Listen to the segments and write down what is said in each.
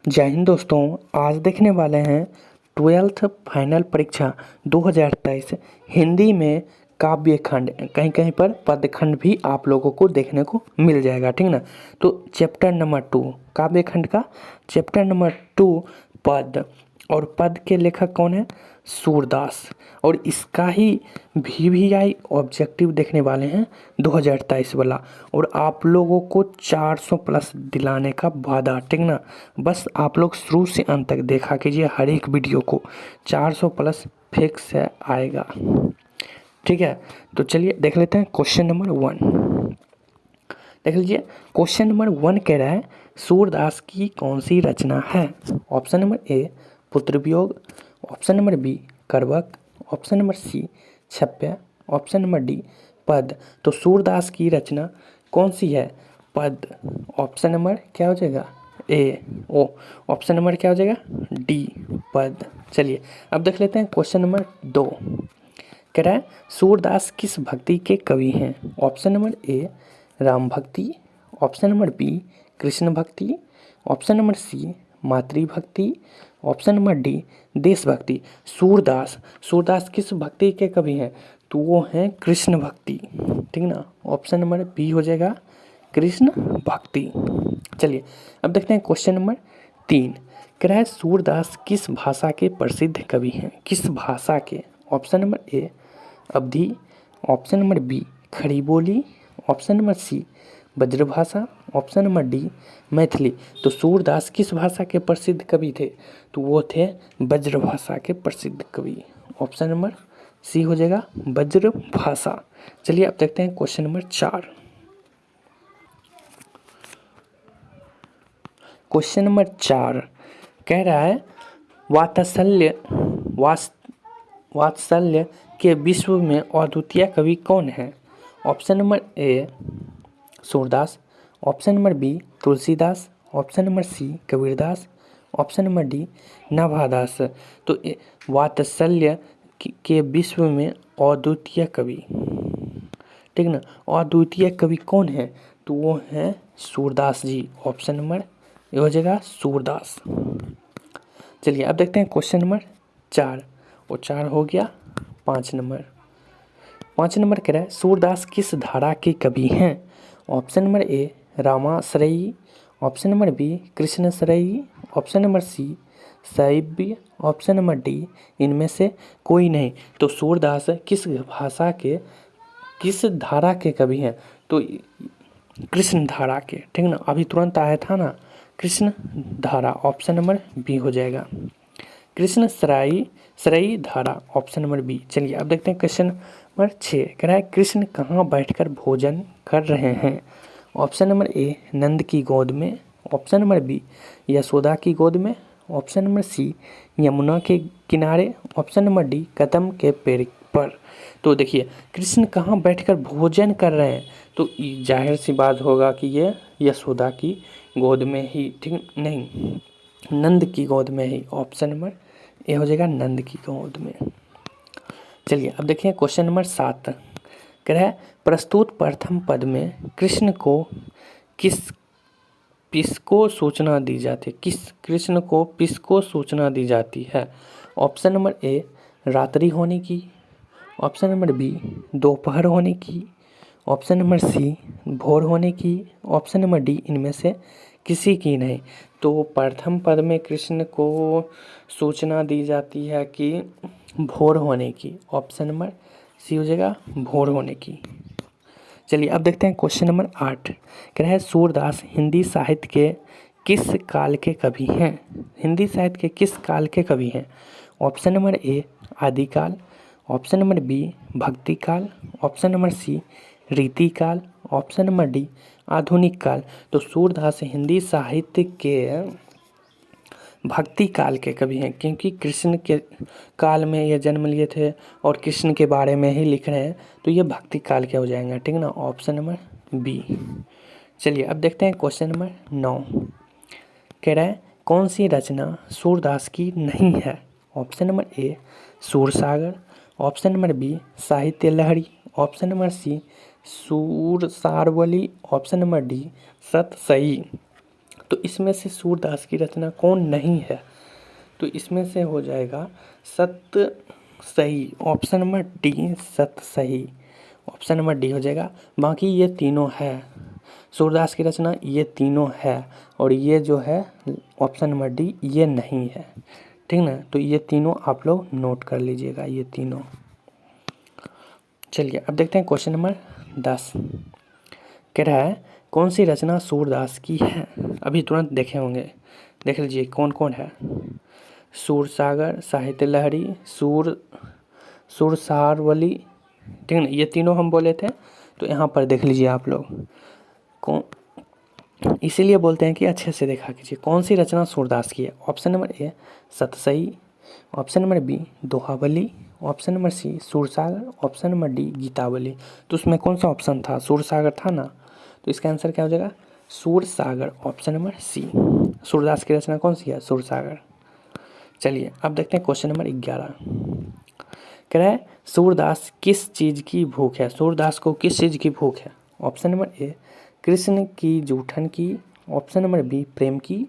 जय हिंद दोस्तों। आज देखने वाले हैं 12th फाइनल परीक्षा 2023 हिंदी में काव्य खंड, कहीं कहीं पर पद खंड भी आप लोगों को देखने को मिल जाएगा, ठीक ना। तो चैप्टर नंबर 2 काव्य खंड का चैप्टर नंबर 2 पद, और पद के लेखक कौन है? सूरदास। और इसका ही VVI ऑब्जेक्टिव देखने वाले हैं 2023 वाला, और आप लोगों को 400 प्लस दिलाने का वादा, ठीक ना। बस आप लोग शुरू से अंत तक देखा कीजिए, हर एक वीडियो को 400 प्लस फिक्स है आएगा, ठीक है। तो चलिए देख लेते हैं क्वेश्चन नंबर 1। देख लीजिए, क्वेश्चन नंबर 1 कह रहा है सूरदास की कौन सी रचना है? ऑप्शन नंबर ए पुत्र वियोग, ऑप्शन नंबर बी करवक, ऑप्शन नंबर सी छप्य, ऑप्शन नंबर डी पद। तो सूरदास की रचना कौन सी है? पद। ऑप्शन नंबर क्या हो जाएगा? ए। ओ ऑप्शन नंबर क्या हो जाएगा? डी पद। चलिए अब देख लेते हैं क्वेश्चन नंबर 2। कह रहा है सूरदास किस भक्ति के कवि हैं? ऑप्शन नंबर ए राम भक्ति, ऑप्शन नंबर बी कृष्ण भक्ति, ऑप्शन नंबर सी मातृभक्ति, ऑप्शन नंबर डी देशभक्ति। सूरदास किस भक्ति के कवि हैं? तो वो हैं कृष्ण भक्ति, ठीक ना। ऑप्शन नंबर बी हो जाएगा कृष्ण भक्ति। चलिए अब देखते हैं क्वेश्चन नंबर 3। कह रहा है सूरदास किस भाषा के प्रसिद्ध कवि हैं? किस भाषा के? Option number A Awadhi, option number B Khari Boli, option number C Brajbhasha, option number D Maithili. तो सूरदास किस भाषा के प्रसिद्ध कवि थे? तो वो थे ब्रजभाषा के प्रसिद्ध कवि। ऑप्शन नंबर सी हो जाएगा ब्रजभाषा। चलिए अब देखते हैं क्वेश्चन नंबर 4। क्वेश्चन नंबर 4 कह रहा है वात्सल्य के विश्व में अद्वितीय कवि कौन है? Option number A Surdas, option number B Tulsidas, option number C Kabirdas, option number D Nabhadas. तो वात्सल्य के विश्व में अद्वितीय कवि, ठीक ना, अद्वितीय कवि कौन है? तो वो हैं सूरदास जी। ऑप्शन नंबर ये हो जाएगा सूरदास। चलिए अब देखते हैं क्वेश्चन नंबर 4, और 4 हो गया 5 नंबर। 5 नंबर कह रहा है सूरदास किस धारा के कवि हैं? ऑप्शन नंबर ए रामाश्रयी, ऑप्शन नंबर बी कृष्णश्रयी, ऑप्शन नंबर सी शैव्य, ऑप्शन नंबर डी इनमें से कोई नहीं। तो सूरदास किस भाषा के, किस धारा के कवि हैं? तो कृष्ण धारा के, ठीक ना। अभी तुरंत आया था ना कृष्ण धारा। ऑप्शन नंबर बी हो जाएगा कृष्ण श्रेयी धारा, ऑप्शन नंबर बी। चलिए अब देखते हैं क्वेश्चन नंबर 6। कह रहा है कृष्ण कहाँ बैठकर भोजन कर रहे हैं? ऑप्शन नंबर ए नंद की गोद में, ऑप्शन नंबर बी यशोदा की गोद में, ऑप्शन नंबर सी यमुना के किनारे, ऑप्शन नंबर डी कदम के पेड़ पर। तो देखिए कृष्ण कहाँ बैठकर भोजन कर रहे हैं? तो जाहिर सी बात होगा कि ये यशोदा की गोद में ही, ठीक नहीं, नंद की गोद में ही। ऑप्शन नंबर ए हो जाएगा नंद की गोद में। चलिए अब देखिए क्वेश्चन नंबर 7। कह रहा है प्रस्तुत प्रथम पद में कृष्ण को किसको सूचना दी जाती है? कृष्ण को किसको सूचना दी जाती है? ऑप्शन नंबर ए रात्रि होने की, ऑप्शन नंबर बी दोपहर होने की, ऑप्शन नंबर सी भोर होने की, ऑप्शन नंबर डी इनमें से किसी की नहीं। तो प्रथम पद में कृष्ण को सूचना दी जाती है कि भोर होने की। ऑप्शन नंबर सी हो जाएगा भोर होने की। चलिए अब देखते हैं क्वेश्चन नंबर 8। कह रहा है सूरदास हिंदी साहित्य के किस काल के कवि हैं? हिंदी साहित्य के किस काल के कवि हैं? ऑप्शन नंबर ए आदिकाल, ऑप्शन नंबर बी भक्ति काल, ऑप्शन नंबर सी रीति काल, ऑप्शन नंबर डी आधुनिक काल। तो सूरदास हिंदी साहित्य के भक्ति काल के कवि हैं, क्योंकि कृष्ण के काल में ये जन्म लिए थे और कृष्ण के बारे में ही लिख रहे हैं, तो ये भक्ति काल के हो जाएंगे, ठीक ना। Option number B. चलिए अब देखते हैं क्वेश्चन नंबर 9। कह रहा है कौन सी रचना सूरदास की नहीं है? Option number A Sursagar, option number B Sahitya Lahari, option number C Sursaravali, option number D Satsai. तो इसमें से सूरदास की रचना कौन नहीं है? तो इसमें से हो जाएगा सत सही, ऑप्शन नंबर डी सत सही, ऑप्शन नंबर डी हो जाएगा। बाकी ये तीनों है, सूरदास की रचना ये तीनों है, और ये जो है ऑप्शन नंबर डी ये नहीं है, ठीक ना। तो ये तीनों आप लोग नोट कर लीजिएगा, ये तीनों। चलिए अब देखते हैं क्वेश्चन नंबर 10। कह रहा है कौन सी रचना सूरदास की है? अभी तुरंत देखे होंगे, देख लीजिए कौन कौन है। सूरसागर, साहित्य लहरी, सुरसारवली, ठीक ना, ये तीनों हम बोले थे। तो यहाँ पर देख लीजिए आप लोग कौन, इसीलिए बोलते हैं कि अच्छे से देखा कीजिए कौन सी रचना सूरदास की है। Option number A Satsai, option number B Dohavali, option number C Sursagar, option number D Gitavali. तो उसमें कौन सा ऑप्शन था? सूरसागर था ना, तो इसका आंसर क्या हो जाएगा? Sursagar, option number C. Surdas की रचना कौन सी है? सूरसागर। चलिए अब देखते हैं क्वेश्चन नंबर 11। कह रहा है सूरदास किस चीज़ की भूख है? सूरदास को किस चीज़ की भूख है? ऑप्शन नंबर ए कृष्ण की जूठन की, ऑप्शन नंबर बी प्रेम की,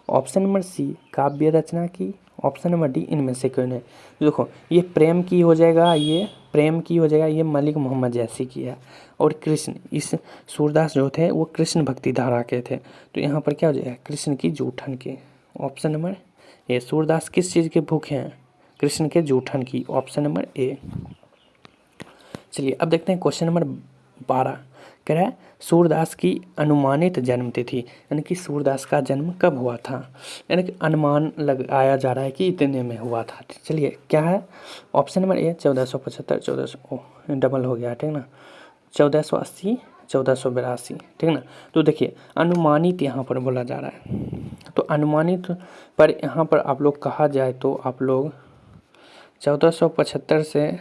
ऑप्शन नंबर सी काव्य रचना की, ऑप्शन नंबर डी इनमें से कोई नहीं। देखो ये प्रेम की हो जाएगा, ये प्रेम की हो जाएगा, ये मलिक मोहम्मद जैसी की है। और कृष्ण, इस सूरदास जो थे वो कृष्ण भक्ति धारा के थे, तो यहाँ पर क्या हो जाएगा? कृष्ण की जूठन की, ऑप्शन नंबर ए। सूरदास किस चीज़ के भूखे हैं? कृष्ण के जूठन की, ऑप्शन नंबर ए। चलिए अब देखते हैं क्वेश्चन नंबर 12। कह रहा है सूरदास की अनुमानित जन्म तिथि, यानी कि सूरदास का जन्म कब हुआ था? यानी कि अनुमान लगाया जा रहा है कि इतने में हुआ था। चलिए क्या है? ऑप्शन नंबर ए 1475, 1400 डबल हो गया, ठीक ना, 1480, 1482, ठीक ना। तो देखिए अनुमानित यहाँ पर बोला जा रहा है, तो अनुमानित पर यहाँ पर आप लोग कहा जाए तो आप लोग 1475 से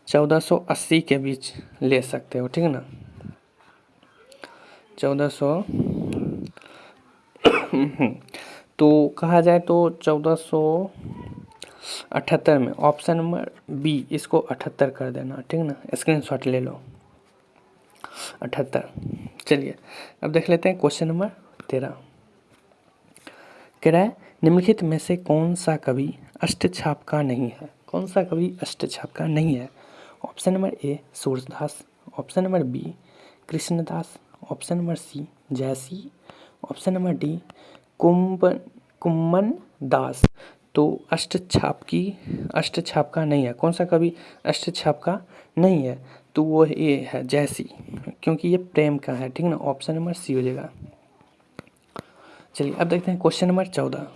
1480 के बीच ले सकते हो, ठीक है ना। 1400 तो कहा जाए तो 1478 में, ऑप्शन नंबर बी इसको 78 कर देना, ठीक ना, स्क्रीनशॉट ले लो 78। चलिए अब देख लेते हैं क्वेश्चन नंबर 13। कह रहा है निम्नलिखित में से कौन सा कवि अष्टछाप का नहीं है? कौन सा कवि अष्टछाप का नहीं है? Option number A Surdas, option number B Krishnadas, option number C Jayasi, option number D Kumbhan Das. तो अष्टछाप का नहीं है, कौन सा कवि अष्टछाप का नहीं है? तो वो ये है जयसी, क्योंकि ये प्रेम का है, ठीक ना, ऑप्शन नंबर सी हो जाएगा। चलिए अब देखते हैं क्वेश्चन नंबर 14।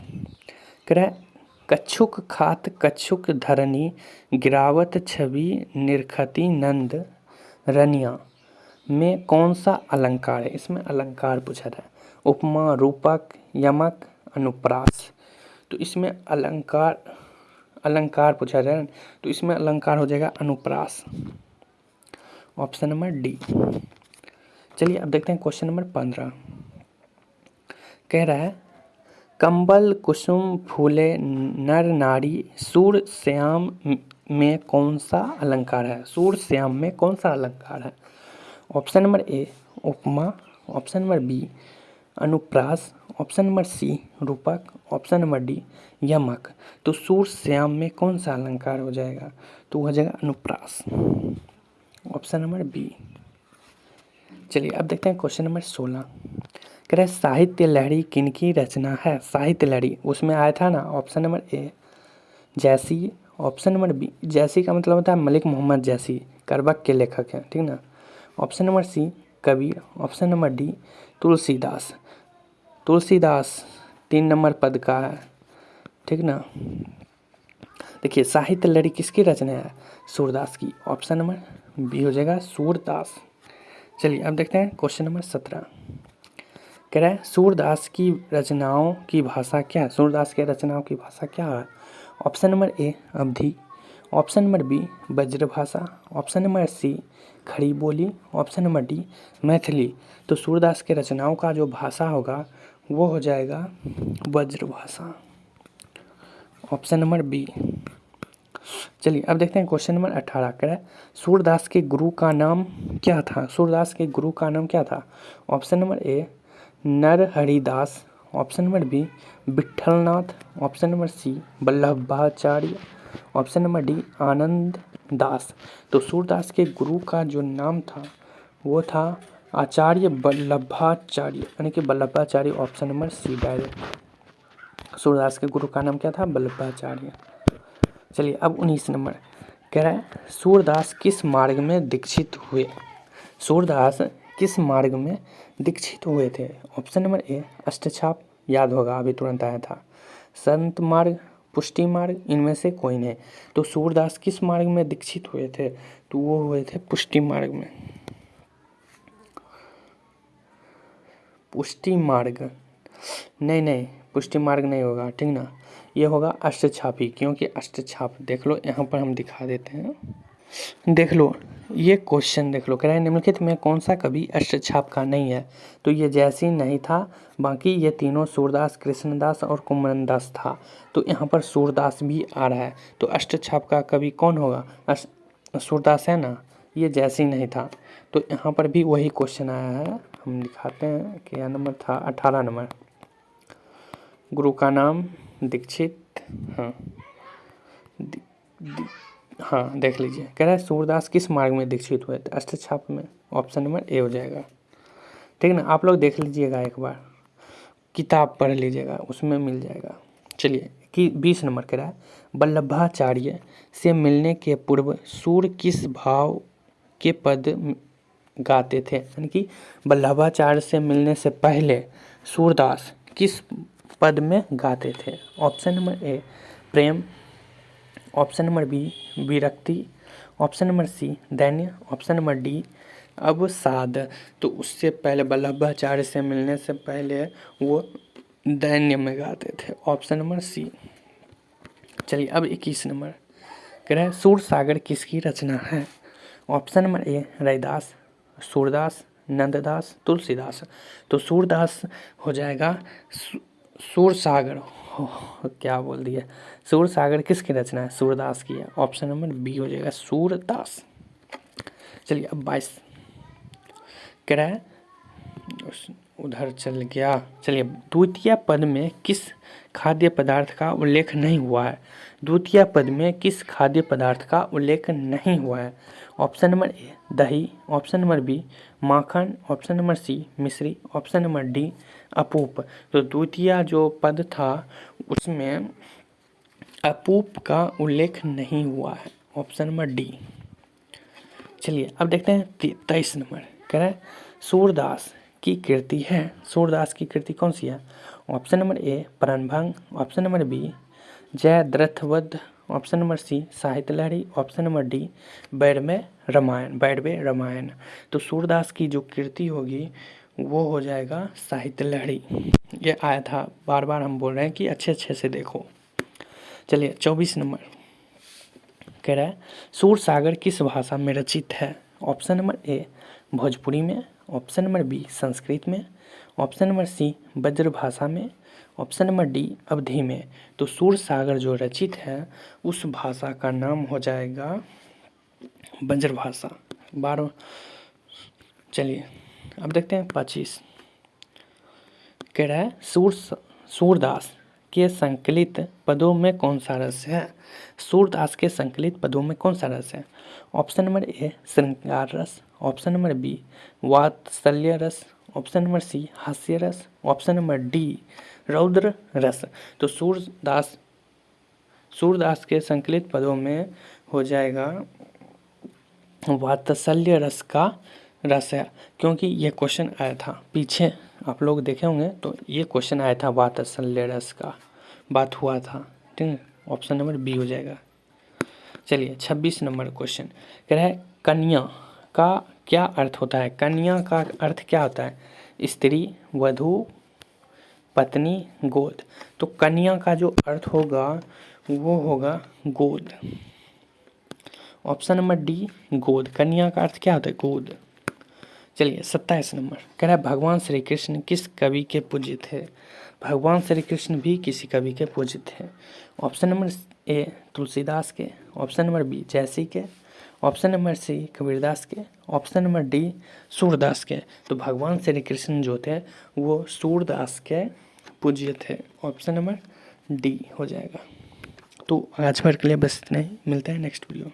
कह रहा है कच्छुक खात कच्छुक धरनी गिरावत छवि निरखती नंद रनिया में कौन सा अलंकार है? इसमें अलंकार पूछा था, उपमा, रूपक, यमक, अनुप्रास। तो इसमें अलंकार पूछा जाए, तो इसमें अलंकार हो जाएगा अनुप्रास, ऑप्शन नंबर डी। चलिए अब देखते हैं क्वेश्चन नंबर 15। कह रहा है कंबल कुसुम फूले नर नारी सूर श्याम में कौन सा अलंकार है? सूर श्याम में कौन सा अलंकार है? ऑप्शन नंबर ए उपमा, ऑप्शन नंबर बी अनुप्रास, ऑप्शन नंबर सी रूपक, ऑप्शन नंबर डी यमक। तो सूर श्याम में कौन सा अलंकार हो जाएगा? तो हो जाएगा अनुप्रास, ऑप्शन नंबर बी। चलिए अब देखते हैं क्वेश्चन नंबर 16। कह रहे साहित्य लहरी किनकी रचना है? साहित्य लहरी उसमें आया था ना, ऑप्शन नंबर ए जैसी, ऑप्शन नंबर बी, जैसी का मतलब होता है मलिक मोहम्मद जैसी, करबक के लेखक हैं, ठीक ना, option number C Kabir, option number D Tulsidas. Tulsidas 3 number पद का है, ठीक ना। देखिए साहित्य लहरी किसकी रचना है? सूरदास की, ऑप्शन नंबर बी हो जाएगा सूरदास। चलिए अब देखते हैं क्वेश्चन नंबर 17। कह रहा है सूरदास की रचनाओं की भाषा क्या है? सूरदास के रचनाओं की भाषा क्या है? Option number A Awadhi, option number B Brajbhasha, option number C Khari Boli, option number D Maithili. तो सूरदास के रचनाओं का जो भाषा होगा वो हो जाएगा ब्रजभाषा, ऑप्शन नंबर बी। चलिए अब देखते हैं क्वेश्चन नंबर 18। कह रहा है सूरदास के गुरु का नाम क्या था? सूरदास के गुरु का नाम क्या था? Option number A Naraharidas, option number B Vitthalnath, option number C Vallabhacharya, option number D Anand Das. तो सूरदास के गुरु का जो नाम था वो था आचार्य वल्लभाचार्य, यानी कि Vallabhacharya, option number C direct. Surdas के गुरु का नाम क्या था? वल्लभाचार्य। चलिए अब 19 नंबर कह रहा है सूरदास किस मार्ग में दीक्षित हुए? सूरदास किस मार्ग में दीक्षित हुए थे? ऑप्शन नंबर ए अष्टछाप, याद होगा अभी तुरंत आया था, संत मार्ग, पुष्टि मार्ग, इनमें से कोई नहीं। तो सूरदास किस मार्ग में दीक्षित हुए थे? तो वो हुए थे पुष्टि मार्ग में। पुष्टि मार्ग नहीं, पुष्टि मार्ग नहीं होगा, ठीक ना, ये होगा अष्टछापी, क्योंकि अष्टछाप देख लो यहाँ पर हम दिखा देते हैं, देख लो ये क्वेश्चन देख लो, कह रहा है निम्नलिखित में कौन सा कवि अष्टछाप का नहीं है? तो ये जैसी नहीं था, बाकी ये तीनों सूरदास, कृष्णदास और कुमरनदास था। तो यहाँ पर सूरदास भी आ रहा है, तो अष्टछाप का कवि कौन होगा? सूरदास है ना, ये जैसी नहीं था। तो यहाँ पर भी वही क्वेश्चन आया है, हम दिखाते हैं क्या नंबर था, 18 नंबर। गुरु का नाम दीक्षित, हाँ देख लीजिए, कह रहा है सूरदास किस मार्ग में दीक्षित हुए थे? अष्टछाप में, ऑप्शन नंबर ए हो जाएगा, ठीक ना। आप लोग देख लीजिएगा, एक बार किताब पढ़ लीजिएगा, उसमें मिल जाएगा। चलिए कि 20 नंबर कह रहा है वल्लभाचार्य से मिलने के पूर्व सूर किस भाव के पद गाते थे? यानी कि वल्लभाचार्य से मिलने से पहले सूरदास किस पद में गाते थे? ऑप्शन नंबर ए प्रेम, ऑप्शन नंबर बी विरक्ति, ऑप्शन नंबर सी दैन्य, ऑप्शन नंबर डी अवसाद। तो उससे पहले वल्लभाचार्य से मिलने से पहले वो दैन्य में गाते थे, ऑप्शन नंबर सी। चलिए अब 21 नंबर कह रहे हैं सूर सागर किसकी रचना है? ऑप्शन नंबर ए रैदास, सूरदास, नंददास, तुलसीदास। तो सूरदास हो जाएगा, सूर सागर क्या बोल दिया, सूर सागर किसकी रचना है? सूरदास की है, ऑप्शन नंबर बी हो जाएगा सूरदास। चलिए अब 22 कह रहा है, उधर चल गया। चलिए द्वितीय पद में किस खाद्य पदार्थ का उल्लेख नहीं हुआ है? द्वितीय पद में किस खाद्य पदार्थ का उल्लेख नहीं हुआ है? ऑप्शन नंबर ए दही, ऑप्शन नंबर बी माखन, ऑप्शन नंबर सी मिश्री, ऑप्शन नंबर डी अपूप। तो द्वितीय जो पद था उसमें अपूप का उल्लेख नहीं हुआ है, ऑप्शन नंबर डी। चलिए अब देखते हैं 23 नंबर कह रहा है सूरदास की कृति है, सूरदास की कृति कौन सी है? Option number A Pranbhang, option number B Jayadrathvadh, option number C Sahitya Lahari, option number D Barvai Ramayana, Barvai Ramayana. तो सूरदास की जो कृति होगी वो हो जाएगा साहित्य लहरी। ये आया था, बार बार हम बोल रहे हैं कि अच्छे अच्छे से देखो। चलिए 24 नंबर कह रहा है सूर सागर किस भाषा में रचित है? ऑप्शन नंबर ए भोजपुरी में, ऑप्शन नंबर बी संस्कृत में, ऑप्शन नंबर सी ब्रज भाषा में, ऑप्शन नंबर डी अवधी में। तो सूर सागर जो रचित है उस भाषा का नाम हो जाएगा ब्रज भाषा। 12। चलिए अब देखते हैं 25 कह रहा है सूरदास के संकलित पदों में कौन सा रस है? सूरदास के संकलित पदों में कौन सा रस है? ऑप्शन नंबर ए श्रृंगार रस, ऑप्शन नंबर बी वात्सल्य रस, ऑप्शन नंबर सी हास्य रस, ऑप्शन नंबर डी रौद्र रस। तो सूरदास के संकलित पदों में हो जाएगा वात्सल्य रस का रस है, क्योंकि ये क्वेश्चन आया था पीछे, आप लोग देखे होंगे तो ये क्वेश्चन आया था वात्सल्य रस का, बात हुआ था, ठीक है, ऑप्शन नंबर बी हो जाएगा। चलिए 26 नंबर क्वेश्चन कह रहा है कन्या का क्या अर्थ होता है? कन्या का अर्थ क्या होता है? स्त्री, वधू, पत्नी, गोद। तो कन्या का जो अर्थ होगा वो होगा गोद, ऑप्शन नंबर डी गोद। कन्या का अर्थ क्या होता है? गोद। चलिए 27 नंबर कह रहा है भगवान श्री कृष्ण किस कवि के पूज्य थे? भगवान श्री कृष्ण भी किसी कवि के पूज्य थे। ऑप्शन नंबर ए तुलसीदास के, ऑप्शन नंबर बी जयसी के, ऑप्शन नंबर सी कबीरदास के, ऑप्शन नंबर डी सूरदास के। तो भगवान श्री कृष्ण जो थे वो सूरदास के पूज्य थे। ऑप्शन नंबर डी हो जाएगा। तो आज भर के लिए बस इतना ही, मिलते हैं नेक्स्ट वीडियो।